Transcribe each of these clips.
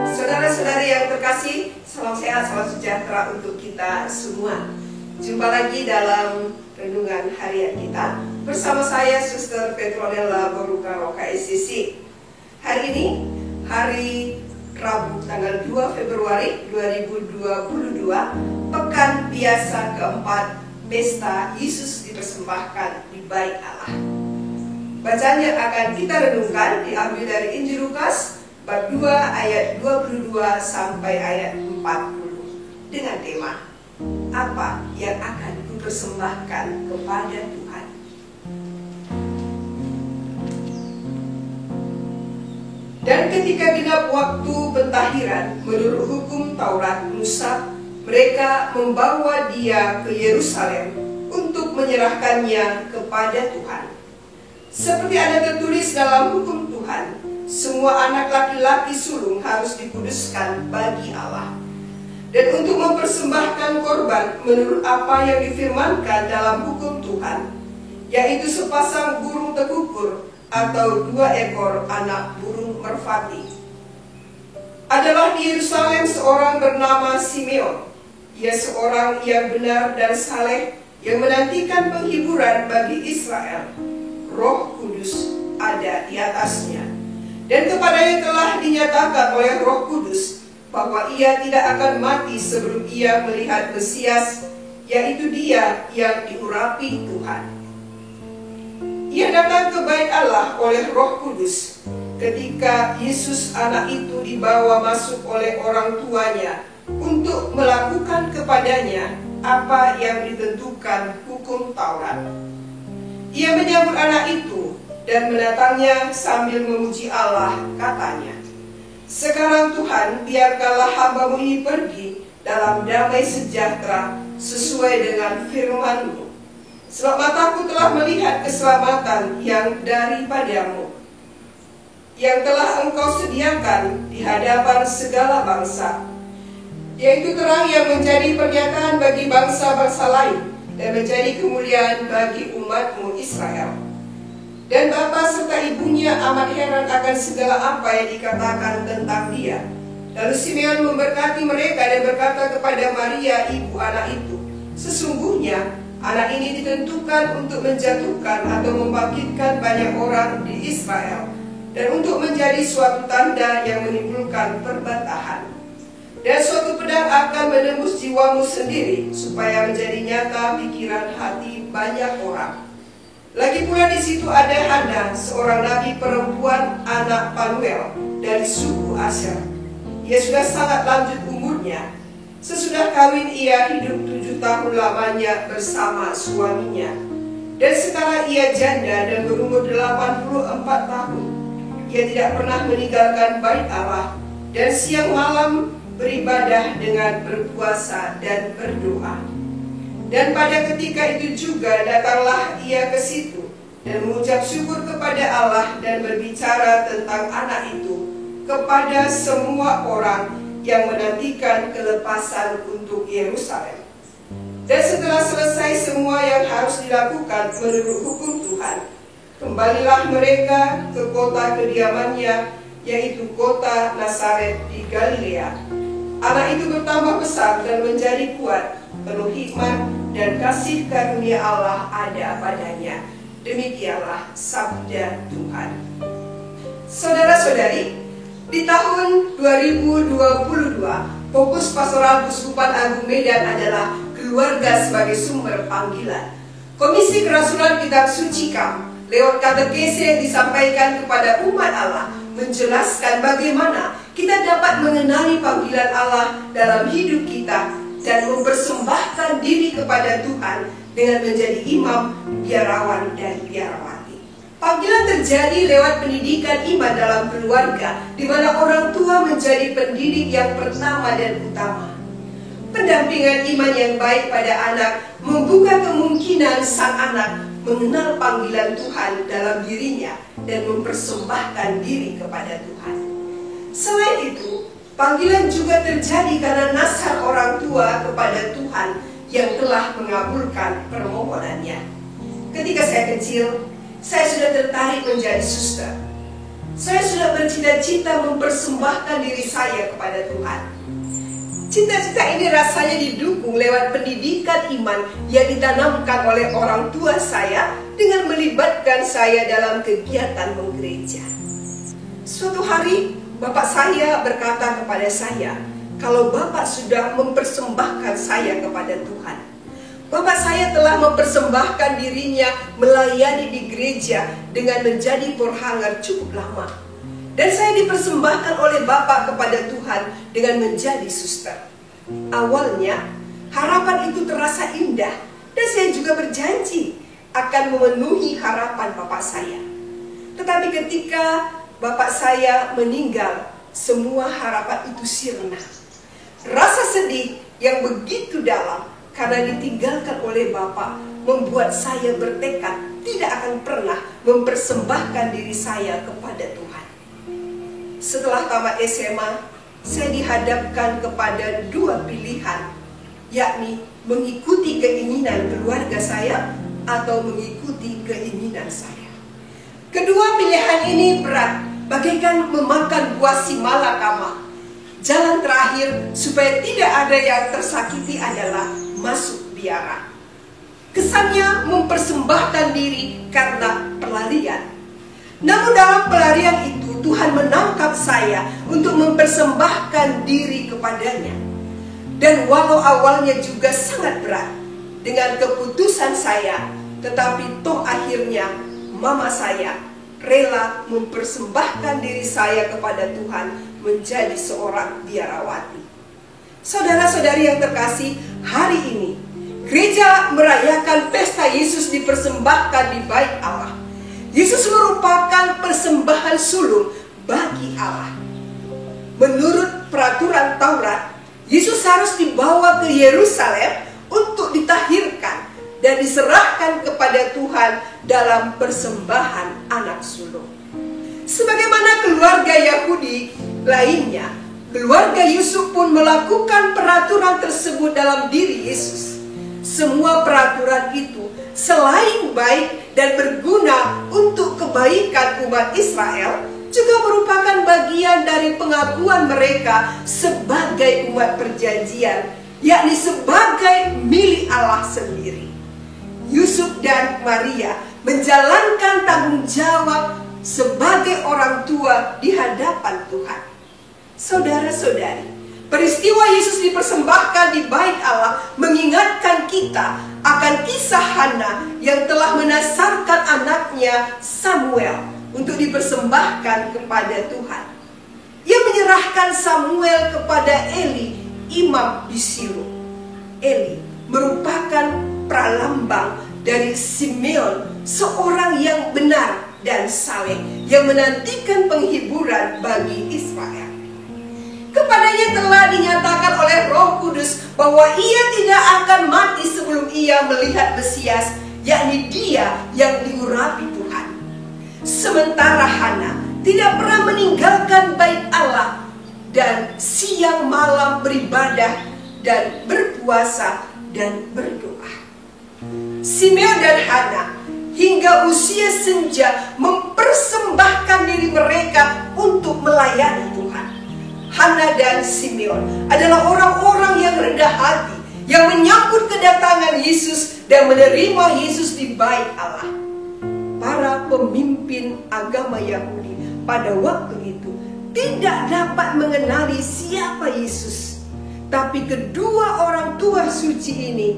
Saudara-saudari yang terkasih, salam sehat, salam sejahtera untuk kita semua. Jumpa lagi dalam renungan harian kita bersama saya, Suster Petronella Boruka SCC. Hari ini, hari Rabu tanggal 2 Februari 2022, pekan biasa keempat, Pesta Yesus dipersembahkan di Bait Allah. Bacaan yang akan kita renungkan diambil dari Injil Lukas bab 2 ayat 22 sampai ayat 40 dengan tema apa yang akan kupersembahkan kepada Tuhan. Dan ketika genap waktu pentahiran menurut hukum Taurat Musa, mereka membawa dia ke Yerusalem untuk menyerahkannya kepada Tuhan. Seperti ada tertulis dalam hukum Tuhan, semua anak laki-laki sulung harus dikuduskan bagi Allah. Dan untuk mempersembahkan korban menurut apa yang difirmankan dalam hukum Tuhan, yaitu sepasang burung tekukur atau 2 ekor anak burung merpati. Adalah di Yerusalem seorang bernama Simeon. Ia seorang yang benar dan saleh, yang menantikan penghiburan bagi Israel. Roh Kudus ada di atasnya. Dan kepadanya telah dinyatakan oleh Roh Kudus bahwa ia tidak akan mati sebelum ia melihat Mesias, yaitu dia yang diurapi Tuhan. Ia datang ke Bait Allah oleh Roh Kudus ketika Yesus anak itu dibawa masuk oleh orang tuanya untuk melakukan kepadanya apa yang ditentukan hukum Taurat. Ia menyambut anak itu dan menatangnya sambil memuji Allah, katanya, "Sekarang Tuhan, biarkanlah hamba-Mu ini pergi dalam damai sejahtera sesuai dengan firman-Mu. Sebab mataku telah melihat keselamatan yang daripada-Mu, yang telah Engkau sediakan di hadapan segala bangsa, yaitu terang yang menjadi pernyataan bagi bangsa-bangsa lain dan menjadi kemuliaan bagi umat-Mu Israel." Dan bapa serta ibunya amat heran akan segala apa yang dikatakan tentang dia. Lalu Simeon memberkati mereka dan berkata kepada Maria, ibu anak itu, "Sesungguhnya anak ini ditentukan untuk menjatuhkan atau membangkitkan banyak orang di Israel, dan untuk menjadi suatu tanda yang menimbulkan perbantahan. Dan suatu pedang akan menembus jiwamu sendiri, supaya menjadi nyata pikiran hati banyak orang." Lagi pula di situ ada Hana, seorang nabi perempuan anak Panuel dari suku Aser. Ia sudah sangat lanjut umurnya. Sesudah kawin ia hidup 7 tahun lamanya bersama suaminya. Dan sekarang ia janda dan berumur 84 tahun. Ia tidak pernah meninggalkan Bait Allah dan siang malam beribadah dengan berpuasa dan berdoa. Dan pada ketika itu juga datanglah ia ke situ dan mengucap syukur kepada Allah dan berbicara tentang anak itu kepada semua orang yang menantikan kelepasan untuk Yerusalem. Dan setelah selesai semua yang harus dilakukan menurut hukum Tuhan, kembalilah mereka ke kota kediamannya, yaitu kota Nazaret di Galilea. Anak itu bertambah besar dan menjadi kuat, penuh hikmat dan kasih karunia Allah ada padanya. Demikianlah sabda Tuhan. Saudara-saudari, di tahun 2022, fokus Pastoral Keuskupan Agung Medan adalah keluarga sebagai sumber panggilan. Komisi Kerasulan Kitab Suci KAM lewat katekese yang disampaikan kepada umat Allah menjelaskan bagaimana kita dapat mengenali panggilan Allah dalam hidup kita dan mempersembahkan diri kepada Tuhan dengan menjadi imam, biarawan, dan biarawati. Panggilan terjadi lewat pendidikan iman dalam keluarga, di mana orang tua menjadi pendidik yang pertama dan utama. Pendampingan iman yang baik pada anak membuka kemungkinan sang anak mengenal panggilan Tuhan dalam dirinya dan mempersembahkan diri kepada Tuhan. Selain itu, panggilan juga terjadi karena nasihat orang tua kepada Tuhan yang telah mengabulkan permohonannya. Ketika saya kecil, saya sudah tertarik menjadi suster. Saya sudah bercita-cita mempersembahkan diri saya kepada Tuhan. Cita-cita ini rasanya didukung lewat pendidikan iman yang ditanamkan oleh orang tua saya dengan melibatkan saya dalam kegiatan menggereja. Suatu hari, bapak saya berkata kepada saya, kalau bapak sudah mempersembahkan saya kepada Tuhan. Bapak saya telah mempersembahkan dirinya melayani di gereja dengan menjadi porhanger cukup lama. Dan saya dipersembahkan oleh Bapak kepada Tuhan dengan menjadi suster. Awalnya, harapan itu terasa indah dan saya juga berjanji akan memenuhi harapan Bapak saya. Tetapi ketika Bapak saya meninggal, semua harapan itu sirna. Rasa sedih yang begitu dalam karena ditinggalkan oleh Bapak membuat saya bertekad tidak akan pernah mempersembahkan diri saya kepada Tuhan. Setelah tamat SMA, saya dihadapkan kepada dua pilihan, yakni mengikuti keinginan keluarga saya atau mengikuti keinginan saya. Kedua pilihan ini berat, bagaikan memakan buah si malakama. Jalan terakhir supaya tidak ada yang tersakiti adalah masuk biara. Kesannya mempersembahkan diri karena pelarian. Namun dalam pelarian itu Tuhan menangkap saya untuk mempersembahkan diri kepadanya. Dan walau awalnya juga sangat berat dengan keputusan saya, tetapi toh akhirnya mama saya rela mempersembahkan diri saya kepada Tuhan menjadi seorang biarawati. Saudara-saudari yang terkasih, hari ini gereja merayakan pesta Yesus dipersembahkan di bait Allah. Yesus merupakan persembahan sulung bagi Allah. Menurut peraturan Taurat, Yesus harus dibawa ke Yerusalem untuk ditahirkan dan diserahkan kepada Tuhan dalam persembahan anak sulung. Sebagaimana keluarga Yahudi lainnya, keluarga Yusuf pun melakukan peraturan tersebut dalam diri Yesus. Semua peraturan itu selain baik dan berguna untuk kebaikan umat Israel, juga merupakan bagian dari pengakuan mereka sebagai umat perjanjian, yakni sebagai milik Allah sendiri. Yusuf dan Maria menjalankan tanggung jawab sebagai orang tua di hadapan Tuhan. Saudara-saudari, peristiwa Yesus dipersembahkan di bait Allah mengingatkan kita akan kisah Hana yang telah menasarkan anaknya Samuel untuk dipersembahkan kepada Tuhan. Ia menyerahkan Samuel kepada Eli, imam di Silo. Eli merupakan pralambang dari Simeon, seorang yang benar dan saleh yang menantikan penghiburan bagi Israel. Kepadanya telah dinyatakan oleh Roh Kudus bahwa ia tidak akan mati sebelum ia melihat Mesias, yakni Dia yang diurapi Tuhan. Sementara Hana tidak pernah meninggalkan bait Allah dan siang malam beribadah dan berpuasa dan berdoa. Simeon dan Hana hingga usia senja mempersembahkan diri mereka untuk melayani Tuhan. Hana dan Simeon adalah orang-orang yang rendah hati, yang menyambut kedatangan Yesus dan menerima Yesus di bait Allah. Para pemimpin agama Yahudi pada waktu itu tidak dapat mengenali siapa Yesus. Tapi kedua orang tua suci ini,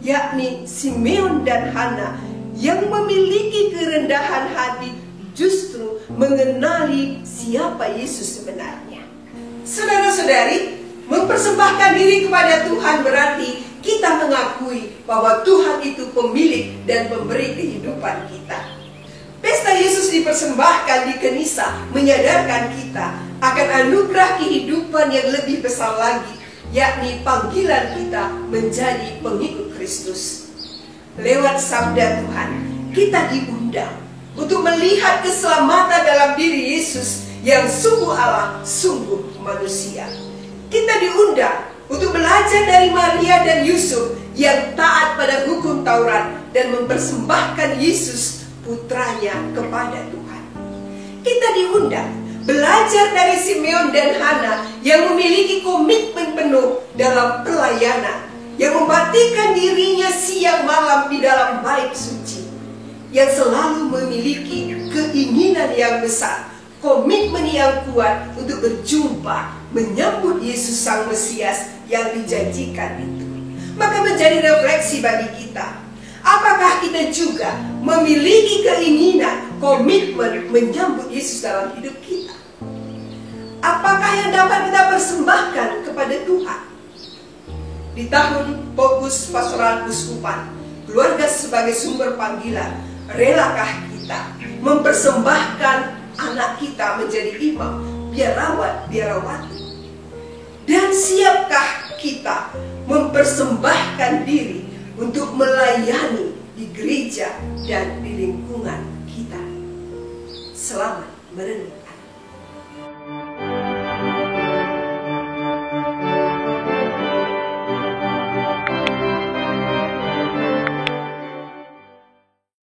yakni Simeon dan Hana, yang memiliki kerendahan hati, justru mengenali siapa Yesus sebenarnya. Saudara-saudari, mempersembahkan diri kepada Tuhan berarti kita mengakui bahwa Tuhan itu pemilik dan pemberi kehidupan kita. Pesta Yesus dipersembahkan di Kenisa menyadarkan kita akan anugerah kehidupan yang lebih besar lagi, yakni panggilan kita menjadi pengikut Kristus. Lewat sabda Tuhan, kita diundang untuk melihat keselamatan dalam diri Yesus yang sungguh Allah, sungguh manusia. Kita diundang untuk belajar dari Maria dan Yusuf yang taat pada hukum Taurat dan mempersembahkan Yesus putranya kepada Tuhan. kita diundang belajar dari Simeon dan Hana yang memiliki komitmen penuh dalam pelayanan, yang membaktikan dirinya siang malam di dalam bait suci, yang selalu memiliki keinginan yang besar, komitmen yang kuat untuk berjumpa, menyambut Yesus Sang Mesias yang dijanjikan itu. Maka menjadi refleksi bagi kita, apakah kita juga memiliki keinginan, komitmen menyambut Yesus dalam hidup kita? Apakah yang dapat kita persembahkan kepada Tuhan? Di tahun Fokus Pastoral Keuskupan, keluarga sebagai sumber panggilan, relakah kita mempersembahkan anak kita menjadi imam, biarawat, biarawati? Dan siapkah kita mempersembahkan diri untuk melayani di gereja dan di lingkungan kita? Selamat merenung.